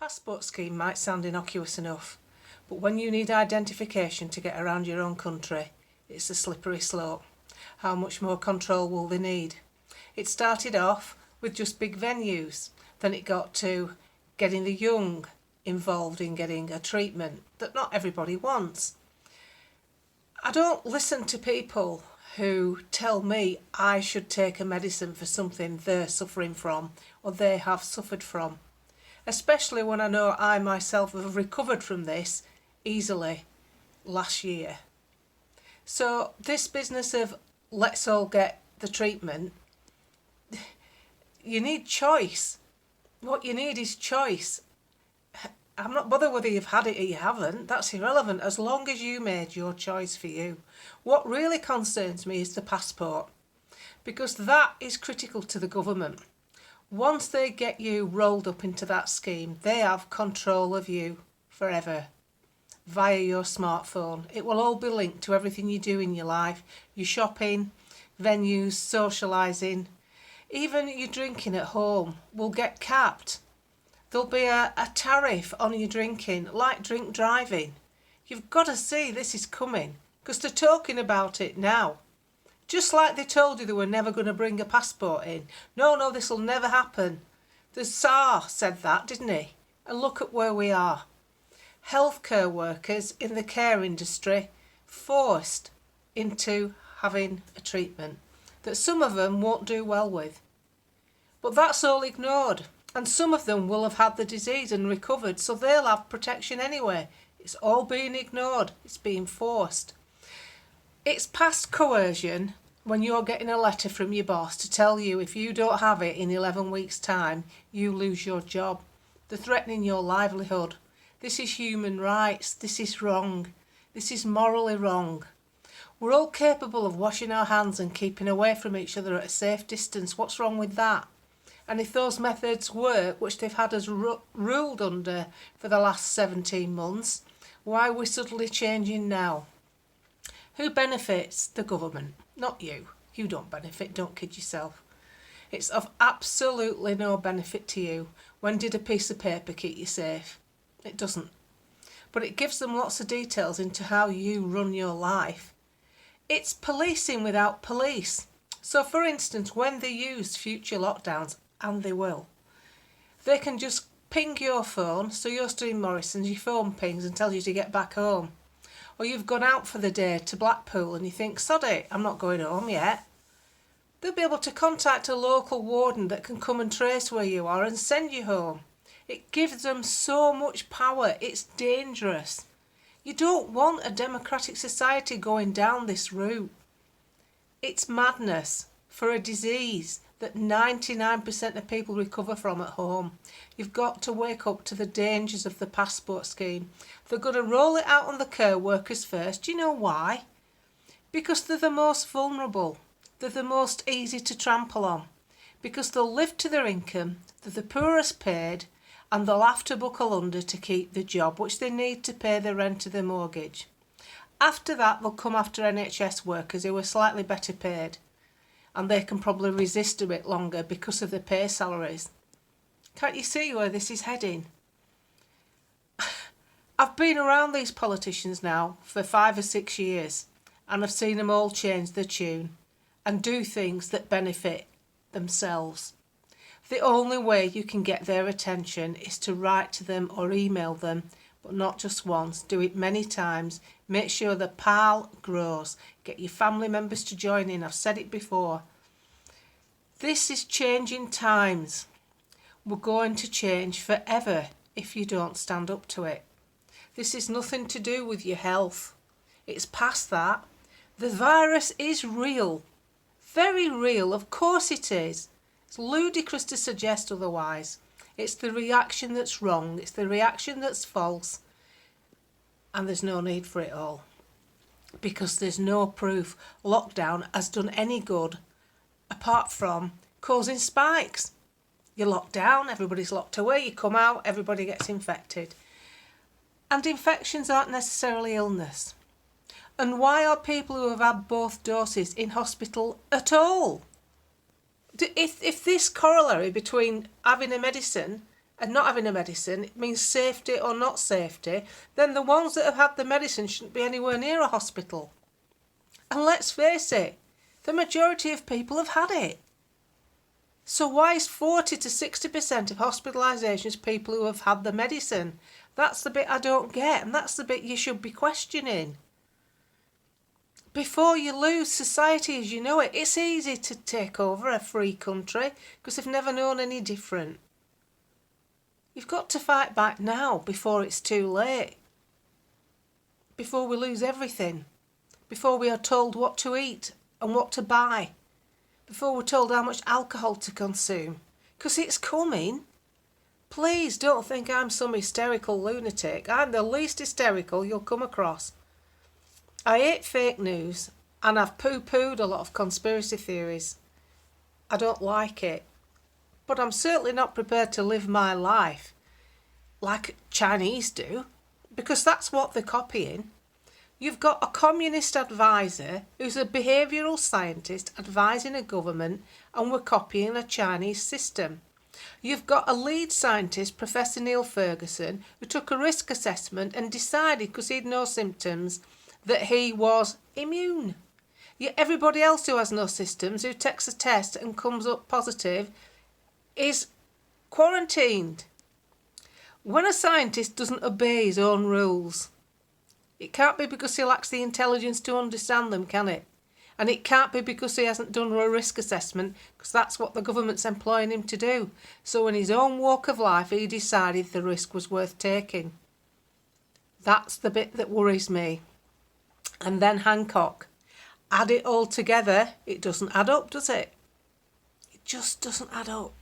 Passport scheme might sound innocuous enough, but when you need identification to get around your own country, it's a slippery slope. How much more control will they need? It started off with just big venues, then it got to getting the young involved in getting a treatment that not everybody wants. I don't listen to people who tell me I should take a medicine for something they're suffering from or they have suffered from, especially when I know I myself have recovered from this easily last year. So this business of let's all get the treatment, you need choice. What you need is choice. I'm not bothered whether you've had it or you haven't. That's irrelevant as long as you made your choice for you. What really concerns me is the passport, because that is critical to the government. Once they get you rolled up into that scheme, they have control of you forever via your smartphone. It will all be linked to everything you do in your life, your shopping, venues, socialising, even your drinking at home will get capped. There'll be a tariff on your drinking, like drink driving. You've got to see this is coming, because they're talking about it now. Just like they told you they were never going to bring a passport in. No, this will never happen. The Tsar said that, didn't he? And look at where we are. Healthcare workers in the care industry forced into having a treatment that some of them won't do well with. But that's all ignored. And some of them will have had the disease and recovered, so they'll have protection anyway. It's all being ignored. It's being forced. It's past coercion when you're getting a letter from your boss to tell you if you don't have it in 11 weeks' time, you lose your job. They're threatening your livelihood. This is human rights. This is wrong. This is morally wrong. We're all capable of washing our hands and keeping away from each other at a safe distance. What's wrong with that? And if those methods work, which they've had us ruled under for the last 17 months, why are we suddenly changing now? Who benefits? The government, not you. You don't benefit, don't kid yourself. It's of absolutely no benefit to you. When did a piece of paper keep you safe? It doesn't. But it gives them lots of details into how you run your life. It's policing without police. So for instance, when they use future lockdowns, and they will, they can just ping your phone, so you're still in Morrison's, your phone pings and tells you to get back home. Or you've gone out for the day to Blackpool and you think, sod it, I'm not going home yet. They'll be able to contact a local warden that can come and trace where you are and send you home. It gives them so much power, it's dangerous. You don't want a democratic society going down this route. It's madness for a disease that 99% of people recover from at home. You've got to wake up to the dangers of the passport scheme. They're going to roll it out on the care workers first. Do you know why? Because they're the most vulnerable. They're the most easy to trample on. Because they'll live to their income, they're the poorest paid, and they'll have to buckle under to keep the job, which they need to pay the rent of their mortgage. After that, they'll come after NHS workers who are slightly better paid, and they can probably resist a bit longer because of the pay salaries. Can't you see where this is heading? I've been around these politicians now for 5 or 6 years, and I've seen them all change their tune and do things that benefit themselves. The only way you can get their attention is to write to them or email them, but not just once. Do it many times. Make sure the pile grows. Get your family members to join in. I've said it before. This is changing times. We're going to change forever if you don't stand up to it. This is nothing to do with your health. It's past that. The virus is real. Very real. Of course it is. It's ludicrous to suggest otherwise. It's the reaction that's wrong. It's the reaction that's false. And there's no need for it all. Because there's no proof lockdown has done any good apart from causing spikes. You're locked down, everybody's locked away, you come out, everybody gets infected. And infections aren't necessarily illness. And why are people who have had both doses in hospital at all? If this corollary between having a medicine and not having a medicine, it means safety or not safety, then the ones that have had the medicine shouldn't be anywhere near a hospital. And let's face it, the majority of people have had it. So why is 40 to 60% of hospitalisations people who have had the medicine? That's the bit I don't get, and that's the bit you should be questioning. Before you lose society as you know it, it's easy to take over a free country because they've never known any different. You've got to fight back now before it's too late. Before we lose everything. Before we are told what to eat and what to buy. Before we're told how much alcohol to consume. Because it's coming. Please don't think I'm some hysterical lunatic. I'm the least hysterical you'll come across. I hate fake news and I've poo-pooed a lot of conspiracy theories. I don't like it. But I'm certainly not prepared to live my life like Chinese do, because that's what they're copying. You've got a communist advisor who's a behavioural scientist advising a government, and we're copying a Chinese system. You've got a lead scientist, Professor Neil Ferguson, who took a risk assessment and decided, because he had no symptoms, that he was immune. Yet everybody else who has no symptoms, who takes a test and comes up positive, is quarantined. When a scientist doesn't obey his own rules, it can't be because he lacks the intelligence to understand them, can it? And it can't be because he hasn't done a risk assessment, because that's what the government's employing him to do. So in his own walk of life, he decided the risk was worth taking. That's the bit that worries me. And then Hancock. Add it all together, it doesn't add up, does it? It just doesn't add up.